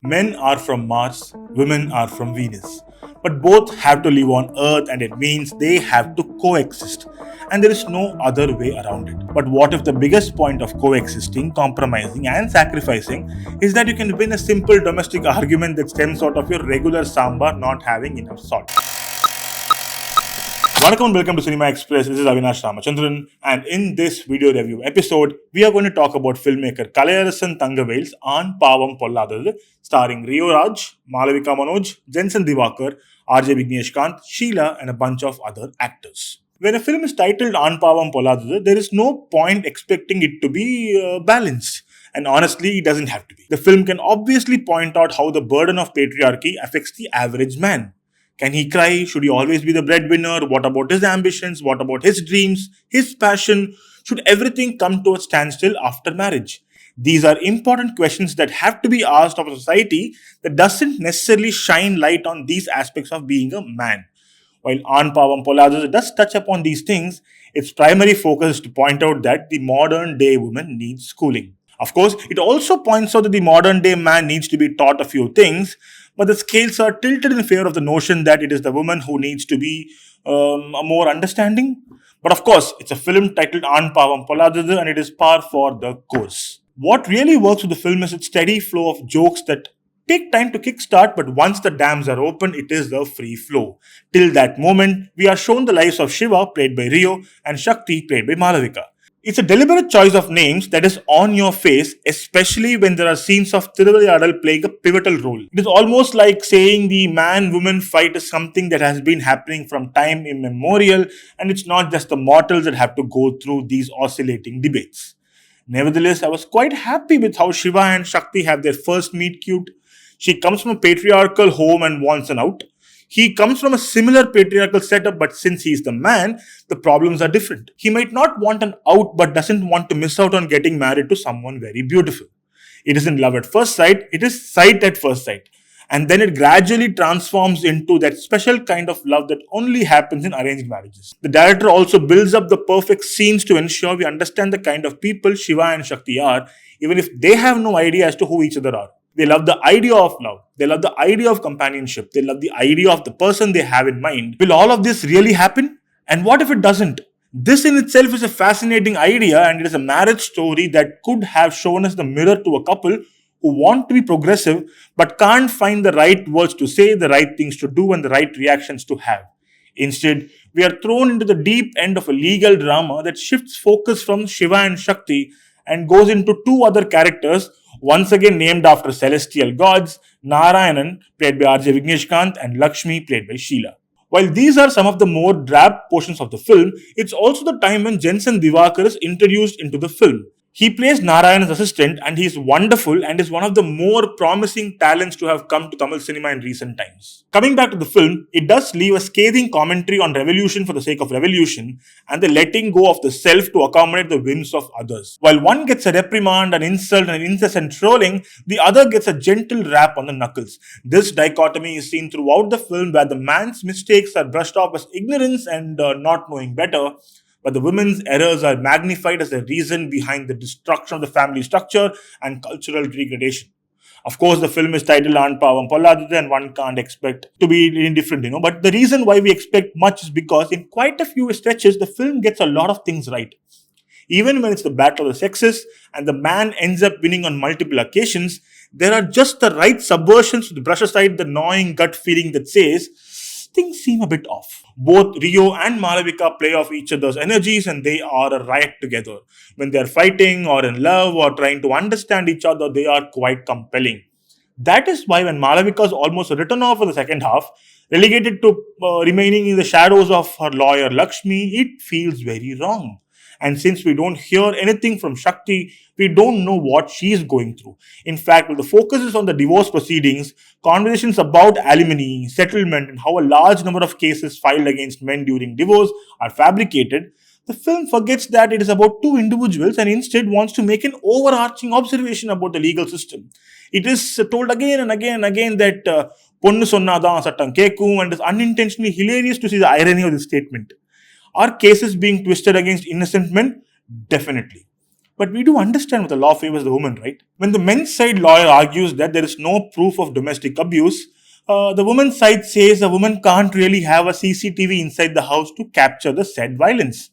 Men are from Mars, women are from Venus. But both have to live on Earth, and it means they have to coexist. And there is no other way around it. But what if the biggest point of coexisting, compromising, and sacrificing is that you can win a simple domestic argument that stems out of your regular sambar not having enough salt? Welcome and welcome to Cinema Express. This is Avinash Ramachandran, and in this video review episode, we are going to talk about filmmaker Kalaiarasan Thangavale's Aan Paavam Pollathathu, starring Rio Raj, Malavika Manoj, Jensen Divakar, RJ Vigneshkant, Sheila, and a bunch of other actors. When a film is titled Aan Paavam Pollathathu, there is no point expecting it to be balanced. And honestly, it doesn't have to be. The film can obviously point out how the burden of patriarchy affects the average man. Can he cry? Should he always be the breadwinner? What about his ambitions? What about his dreams? His passion? Should everything come to a standstill after marriage? These are important questions that have to be asked of a society that doesn't necessarily shine light on these aspects of being a man. While Aan Paavam Pollathathu does touch upon these things, its primary focus is to point out that the modern day woman needs schooling. Of course, it also points out that the modern day man needs to be taught a few things, but the scales are tilted in favor of the notion that it is the woman who needs to be more understanding. But of course, it's a film titled Aan Paavam Pollathathu and it is par for the course. What really works with the film is its steady flow of jokes that take time to kickstart, but once the dams are open, it is the free flow. Till that moment, we are shown the lives of Shiva, played by Rio, and Shakti, played by Malavika. It's a deliberate choice of names that is on your face, especially when there are scenes of Thiruvilayadal playing a pivotal role. It is almost like saying the man-woman fight is something that has been happening from time immemorial, and it's not just the mortals that have to go through these oscillating debates. Nevertheless, I was quite happy with how Shiva and Shakti have their first meet cute. She comes from a patriarchal home and wants an out. He comes from a similar patriarchal setup, but since he's the man, the problems are different. He might not want an out, but doesn't want to miss out on getting married to someone very beautiful. It isn't love at first sight, it is sight at first sight. And then it gradually transforms into that special kind of love that only happens in arranged marriages. The director also builds up the perfect scenes to ensure we understand the kind of people Shiva and Shakti are, even if they have no idea as to who each other are. They love the idea of love. They love the idea of companionship. They love the idea of the person they have in mind. Will all of this really happen? And what if it doesn't? This in itself is a fascinating idea, and it is a marriage story that could have shown us the mirror to a couple who want to be progressive but can't find the right words to say, the right things to do, and the right reactions to have. Instead, we are thrown into the deep end of a legal drama that shifts focus from Shiva and Shakti and goes into two other characters, once again named after celestial gods, Narayanan, played by RJ Vigneshkant, and Lakshmi, played by Sheila. While these are some of the more drab portions of the film, it's also the time when Jensen Divakar is introduced into the film. He plays Narayan's assistant and he is wonderful and is one of the more promising talents to have come to Tamil cinema in recent times. Coming back to the film, it does leave a scathing commentary on revolution for the sake of revolution and the letting go of the self to accommodate the whims of others. While one gets a reprimand, an insult, and an incessant trolling, the other gets a gentle rap on the knuckles. This dichotomy is seen throughout the film where the man's mistakes are brushed off as ignorance and not knowing better, but the women's errors are magnified as the reason behind the destruction of the family structure and cultural degradation. Of course, the film is titled Aan Paavam Pollathathu and one can't expect to be indifferent, but the reason why we expect much is because in quite a few stretches, the film gets a lot of things right. Even when it's the battle of the sexes and the man ends up winning on multiple occasions, there are just the right subversions to brush aside the gnawing gut feeling that says, things seem a bit off. Both Rio and Malavika play off each other's energies and they are a riot together. When they are fighting or in love or trying to understand each other, they are quite compelling. That is why when Malavika is almost written off for the second half, relegated to remaining in the shadows of her lawyer Lakshmi, it feels very wrong. And since we don't hear anything from Shakti, we don't know what she is going through. In fact, when the focus is on the divorce proceedings, conversations about alimony, settlement, and how a large number of cases filed against men during divorce are fabricated, the film forgets that it is about two individuals and instead wants to make an overarching observation about the legal system. It is told again and again and again that Ponnu sonnadhan sattam kekkum, and it is unintentionally hilarious to see the irony of this statement. Are cases being twisted against innocent men? Definitely. But we do understand what the law favors the woman, right? When the men's side lawyer argues that there is no proof of domestic abuse, the woman's side says a woman can't really have a CCTV inside the house to capture the said violence.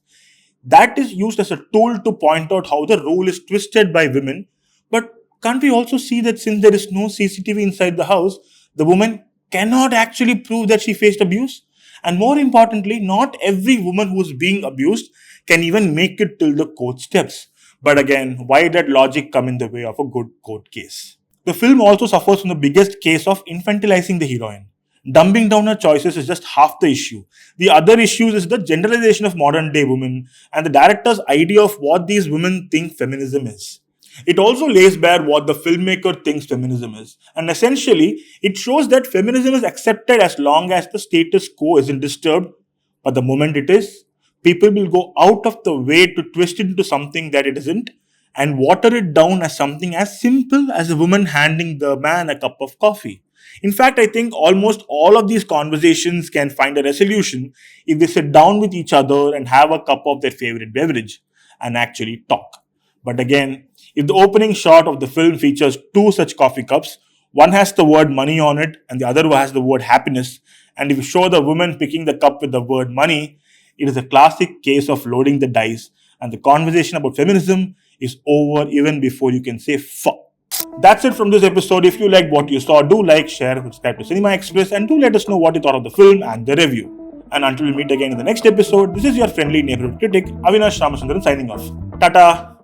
That is used as a tool to point out how the rule is twisted by women. But can't we also see that since there is no CCTV inside the house, the woman cannot actually prove that she faced abuse? And more importantly, not every woman who is being abused can even make it till the court steps. But again, why did logic come in the way of a good court case? The film also suffers from the biggest case of infantilizing the heroine. Dumbing down her choices is just half the issue. The other issue is the generalization of modern day women and the director's idea of what these women think feminism is. It also lays bare what the filmmaker thinks feminism is. And essentially, it shows that feminism is accepted as long as the status quo isn't disturbed. But the moment it is, people will go out of the way to twist it into something that it isn't and water it down as something as simple as a woman handing the man a cup of coffee. In fact, I think almost all of these conversations can find a resolution if they sit down with each other and have a cup of their favorite beverage and actually talk. But again, if the opening shot of the film features two such coffee cups, one has the word money on it and the other has the word happiness, and if you show the woman picking the cup with the word money, it is a classic case of loading the dice, and the conversation about feminism is over even before you can say fuck. That's it from this episode. If you liked what you saw, do like, share, subscribe to Cinema Express, and do let us know what you thought of the film and the review. And until we meet again in the next episode, this is your friendly neighborhood critic, Avinash Ramachandran, signing off. Tata!